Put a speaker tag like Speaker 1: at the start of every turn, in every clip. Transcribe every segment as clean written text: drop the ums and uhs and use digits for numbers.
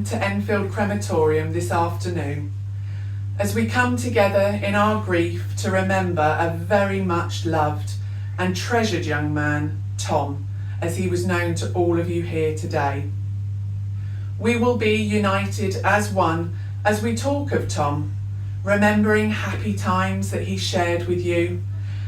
Speaker 1: to Enfield Crematorium this afternoon as we come together in our grief to remember a very much loved and treasured young man, Tom, as he was known to all of you here today. We will be united as one as we talk of Tom, remembering happy times that he shared with you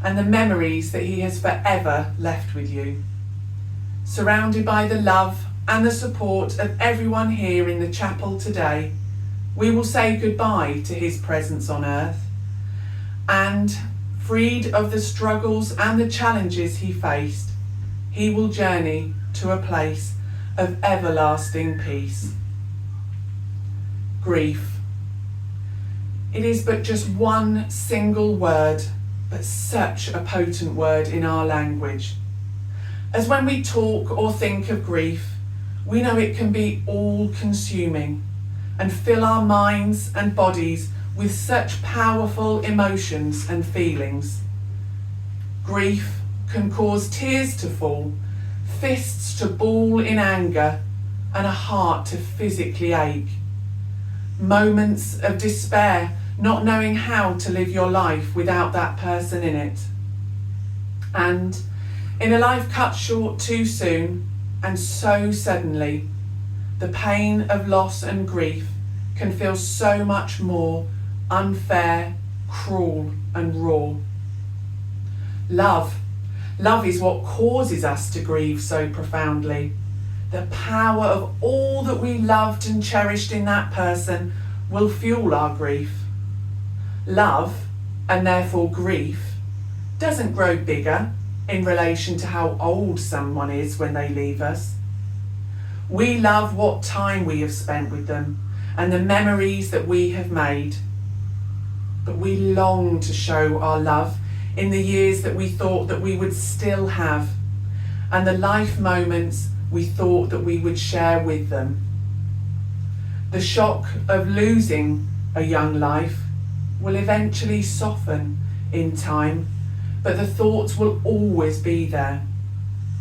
Speaker 1: and the memories that he has forever left with you. Surrounded by the love and the support of everyone here in the chapel today, we will say goodbye to his presence on earth, and freed of the struggles and the challenges he faced, he will journey to a place of everlasting peace. Grief. It is but just one single word, but such a potent word in our language. As when we talk or think of grief, we know it can be all-consuming and fill our minds and bodies with such powerful emotions and feelings. Grief can cause tears to fall, fists to ball in anger, and a heart to physically ache. Moments of despair, not knowing how to live your life without that person in it. And in a life cut short too soon and so suddenly, the pain of loss and grief can feel so much more unfair, cruel and raw. Love is what causes us to grieve so profoundly. The power of all that we loved and cherished in that person will fuel our grief. Love, and therefore grief, doesn't grow bigger in relation to how old someone is when they leave us. We love what time we have spent with them and the memories that we have made. But we long to show our love in the years that we thought that we would still have, and the life moments we thought that we would share with them. The shock of losing a young life will eventually soften in time, but the thoughts will always be there.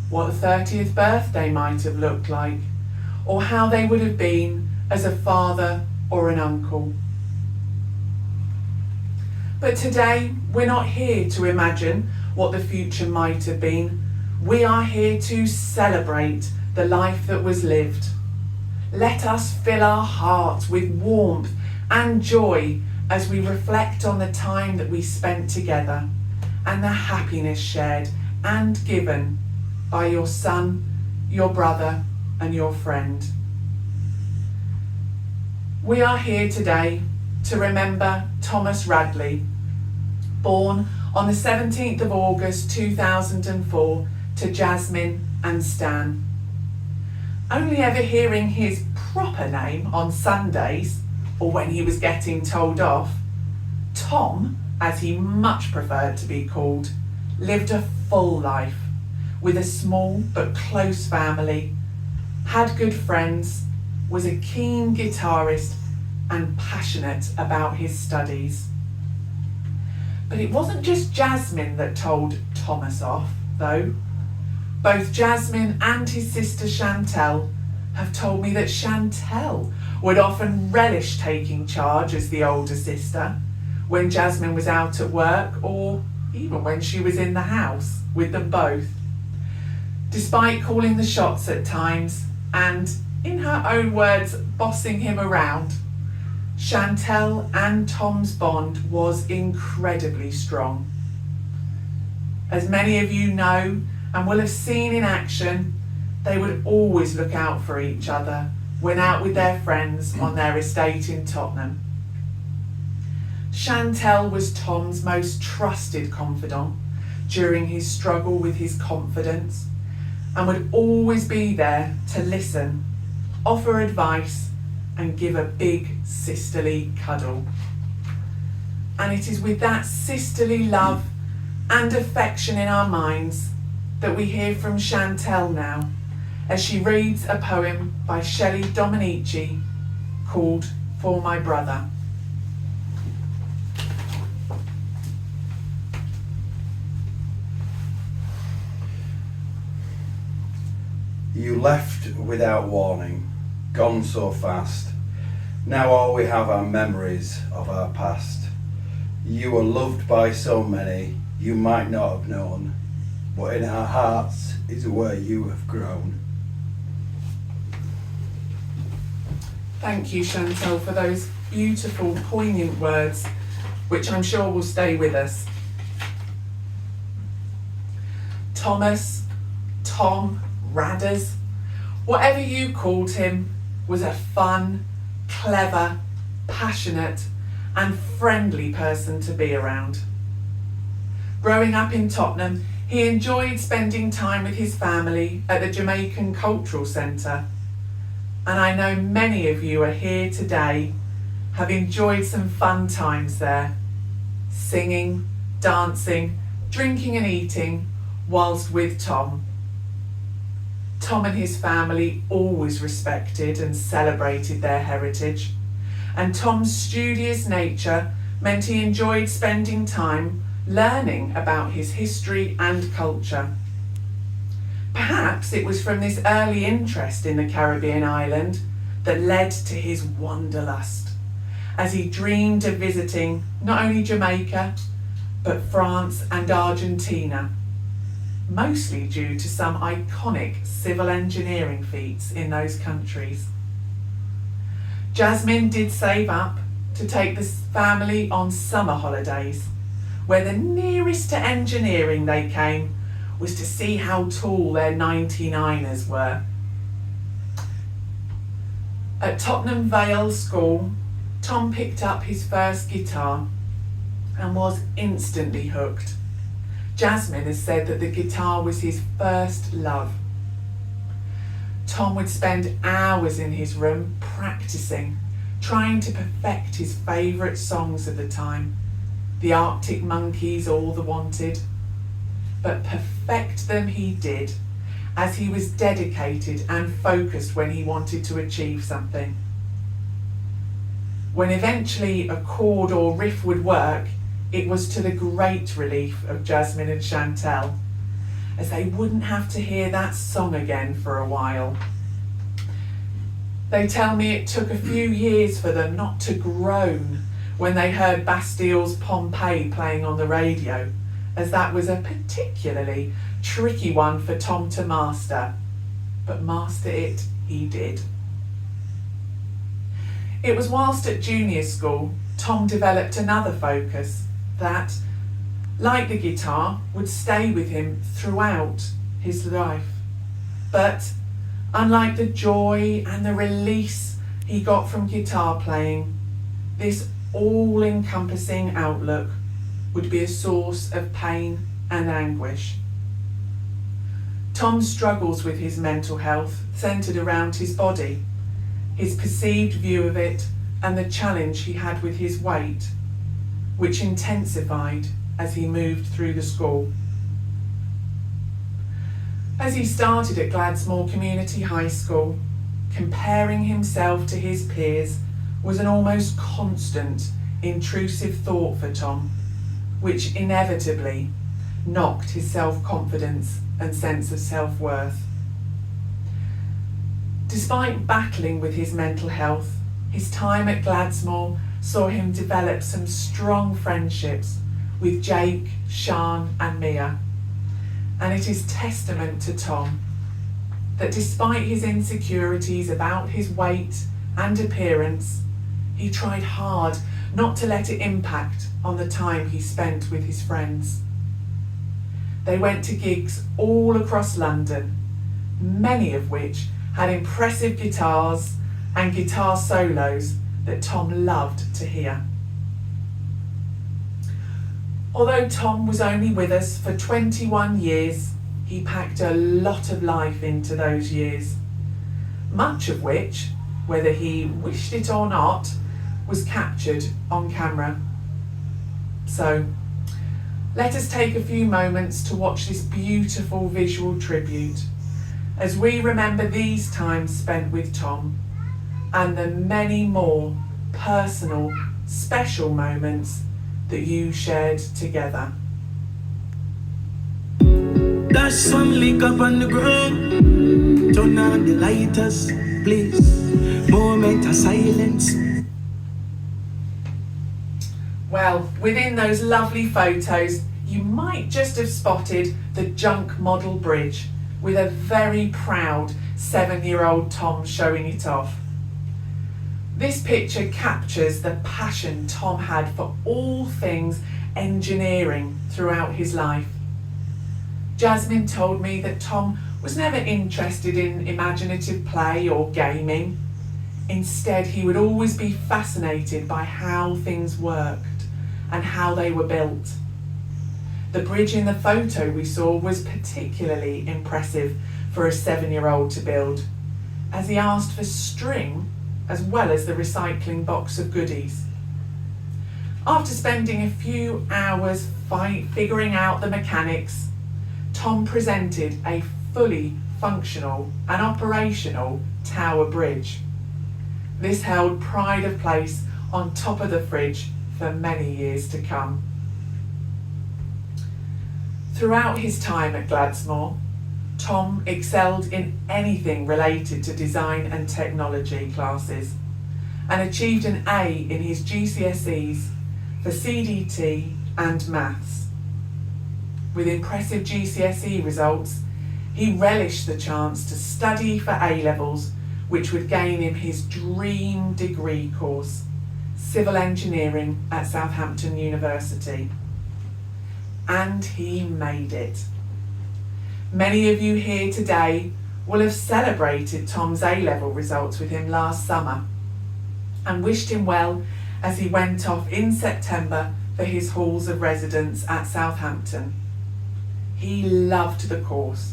Speaker 1: What the 30th birthday might have looked like, or how they would have been as a father or an uncle. But today, we're not here to imagine what the future might have been. We are here to celebrate the life that was lived. Let us fill our hearts with warmth and joy as we reflect on the time that we spent together and the happiness shared and given by your son, your brother, and your friend. We are here today to remember Thomas Radley, born on the 17th of August 2004 to Jasmine and Stan. Only ever hearing his proper name on Sundays or when he was getting told off, Tom, as he much preferred to be called, lived a full life with a small but close family, had good friends, was a keen guitarist and passionate about his studies. But it wasn't just Jasmine that told Thomas off, though. Both Jasmine and his sister Chantel have told me that Chantel would often relish taking charge as the older sister when Jasmine was out at work or even when she was in the house with them both. Despite calling the shots at times and, in her own words, bossing him around, Chantel and Tom's bond was incredibly strong. As many of you know and will have seen in action, they would always look out for each other when out with their friends on their estate in Tottenham. Chantel was Tom's most trusted confidant during his struggle with his confidence and would always be there to listen, offer advice and give a big sisterly cuddle. And it is with that sisterly love and affection in our minds that we hear from Chantel now as she reads a poem by Shelley Dominici called For My Brother.
Speaker 2: You left without warning, gone so fast. Now all we have are memories of our past. You were loved by so many you might not have known, but in our hearts is where you have grown.
Speaker 1: Thank you, Chantal, for those beautiful, poignant words, which I'm sure will stay with us. Thomas, Tom, Radders, whatever you called him, was a fun, clever, passionate and friendly person to be around. Growing up in Tottenham, he enjoyed spending time with his family at the Jamaican Cultural Centre. And I know many of you are here today, have enjoyed some fun times there, singing, dancing, drinking and eating, whilst with Tom. Tom and his family always respected and celebrated their heritage, and Tom's studious nature meant he enjoyed spending time learning about his history and culture. Perhaps it was from this early interest in the Caribbean island that led to his wanderlust, as he dreamed of visiting not only Jamaica, but France and Argentina, mostly due to some iconic civil engineering feats in those countries. Jasmine did save up to take the family on summer holidays, where the nearest to engineering they came was to see how tall their 99ers were. At Tottenham Vale School, Tom picked up his first guitar and was instantly hooked. Jasmine has said that the guitar was his first love. Tom would spend hours in his room practicing, trying to perfect his favourite songs of the time, the Arctic Monkeys, All the Wanted. But perfect them he did, as he was dedicated and focused when he wanted to achieve something. When eventually a chord or riff would work, it was to the great relief of Jasmine and Chantal, as they wouldn't have to hear that song again for a while. They tell me it took a few years for them not to groan when they heard Bastille's Pompeii playing on the radio, as that was a particularly tricky one for Tom to master, but master it he did. It was whilst at junior school, Tom developed another focus that, like the guitar, would stay with him throughout his life. But unlike the joy and the release he got from guitar playing, this all-encompassing outlook would be a source of pain and anguish. Tom's struggles with his mental health centred around his body, his perceived view of it, and the challenge he had with his weight, which intensified as he moved through the school. As he started at Gladsmore Community High School, comparing himself to his peers was an almost constant, intrusive thought for Tom, which inevitably knocked his self-confidence and sense of self-worth. Despite battling with his mental health, his time at Gladsmore saw him develop some strong friendships with Jake, Sean and Mia. And it is testament to Tom that despite his insecurities about his weight and appearance, he tried hard not to let it impact on the time he spent with his friends. They went to gigs all across London, many of which had impressive guitars and guitar solos that Tom loved to hear. Although Tom was only with us for 21 years, he packed a lot of life into those years, much of which, whether he wished it or not, was captured on camera. So, let us take a few moments to watch this beautiful visual tribute as we remember these times spent with Tom and the many more personal, special moments that you shared together.
Speaker 3: That sun lick up on the ground, turn on the lighters. bliss, moment of silence.
Speaker 1: Well, within those lovely photos, you might just have spotted the junk model bridge with a very proud 7-year-old Tom showing it off. This picture captures the passion Tom had for all things engineering throughout his life. Jasmine told me that Tom was never interested in imaginative play or gaming. Instead, he would always be fascinated by how things worked and how they were built. The bridge in the photo we saw was particularly impressive for a 7-year-old to build, as he asked for string as well as the recycling box of goodies. After spending a few hours figuring out the mechanics, Tom presented a fully functional and operational tower bridge. This held pride of place on top of the fridge for many years to come. Throughout his time at Gladsmore, Tom excelled in anything related to design and technology classes and achieved an A in his GCSEs for CDT and maths. With impressive GCSE results, he relished the chance to study for A-levels, which would gain him his dream degree course, civil engineering at Southampton University. And he made it. Many of you here today will have celebrated Tom's A-level results with him last summer and wished him well as he went off in September for his halls of residence at Southampton. He loved the course,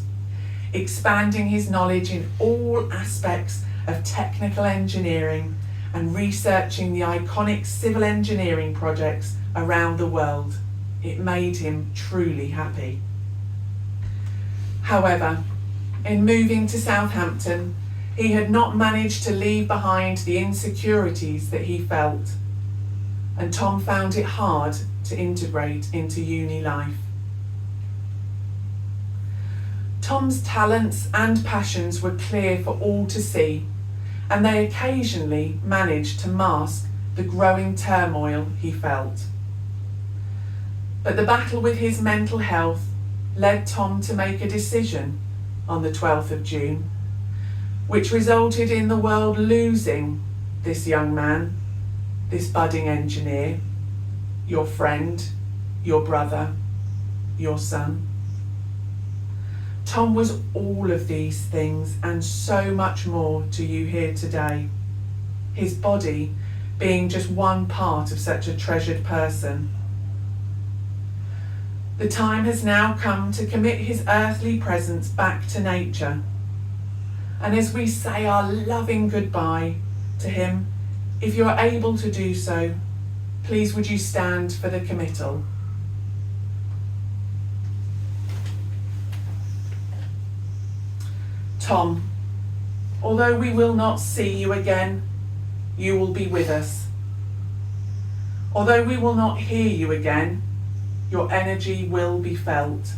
Speaker 1: expanding his knowledge in all aspects of technical engineering and researching the iconic civil engineering projects around the world. It made him truly happy. However, in moving to Southampton, he had not managed to leave behind the insecurities that he felt, and Tom found it hard to integrate into uni life. Tom's talents and passions were clear for all to see, and they occasionally managed to mask the growing turmoil he felt. But the battle with his mental health led Tom to make a decision on the 12th of June, which resulted in the world losing this young man, this budding engineer, your friend, your brother, your son. Tom was all of these things and so much more to you here today, his body being just one part of such a treasured person. The time has now come to commit his earthly presence back to nature. And as we say our loving goodbye to him, if you're able to do so, please would you stand for the committal. Tom, although we will not see you again, you will be with us. Although we will not hear you again, your energy will be felt.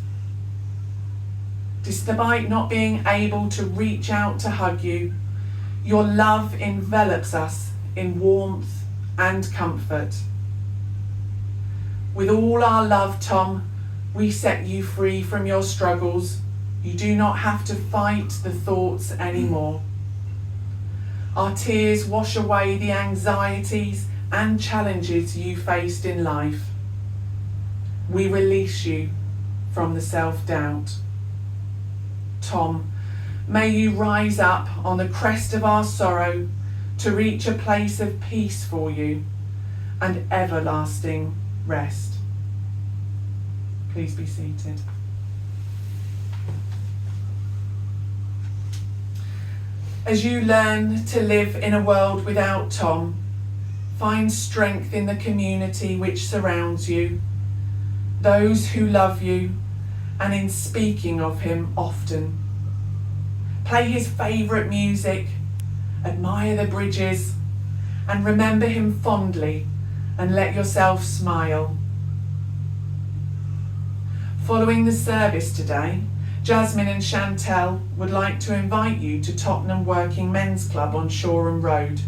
Speaker 1: Despite not being able to reach out to hug you, your love envelops us in warmth and comfort. With all our love, Tom, we set you free from your struggles. You do not have to fight the thoughts anymore. Our tears wash away the anxieties and challenges you faced in life. We release you from the self-doubt. Tom, may you rise up on the crest of our sorrow to reach a place of peace for you and everlasting rest. Please be seated. As you learn to live in a world without Tom, find strength in the community which surrounds you, those who love you, and in speaking of him often. Play his favourite music, admire the bridges, and remember him fondly and let yourself smile. Following the service today, Jasmine and Chantel would like to invite you to Tottenham Working Men's Club on Shoreham Road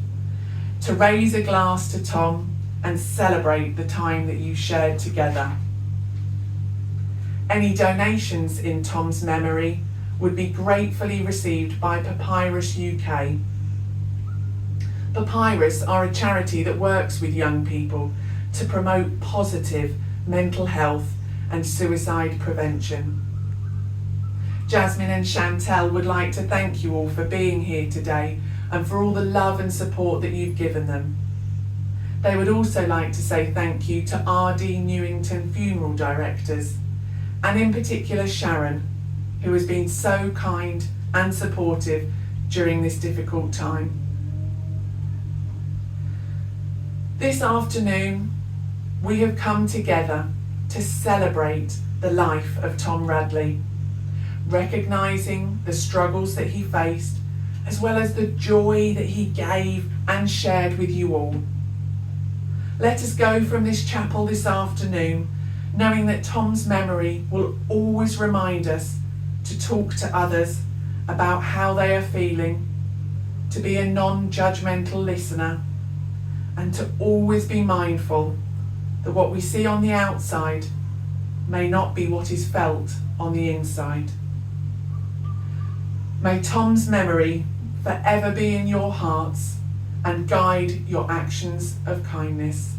Speaker 1: to raise a glass to Tom and celebrate the time that you shared together. Any donations in Tom's memory would be gratefully received by Papyrus UK. Papyrus are a charity that works with young people to promote positive mental health and suicide prevention. Jasmine and Chantel would like to thank you all for being here today and for all the love and support that you've given them. They would also like to say thank you to RD Newington Funeral Directors, and in particular Sharon, who has been so kind and supportive during this difficult time. This afternoon, we have come together to celebrate the life of Tom Radley, recognising the struggles that he faced, as well as the joy that he gave and shared with you all. Let us go from this chapel this afternoon knowing that Tom's memory will always remind us to talk to others about how they are feeling, to be a non-judgmental listener, and to always be mindful that what we see on the outside may not be what is felt on the inside. May Tom's memory forever be in your hearts and guide your actions of kindness.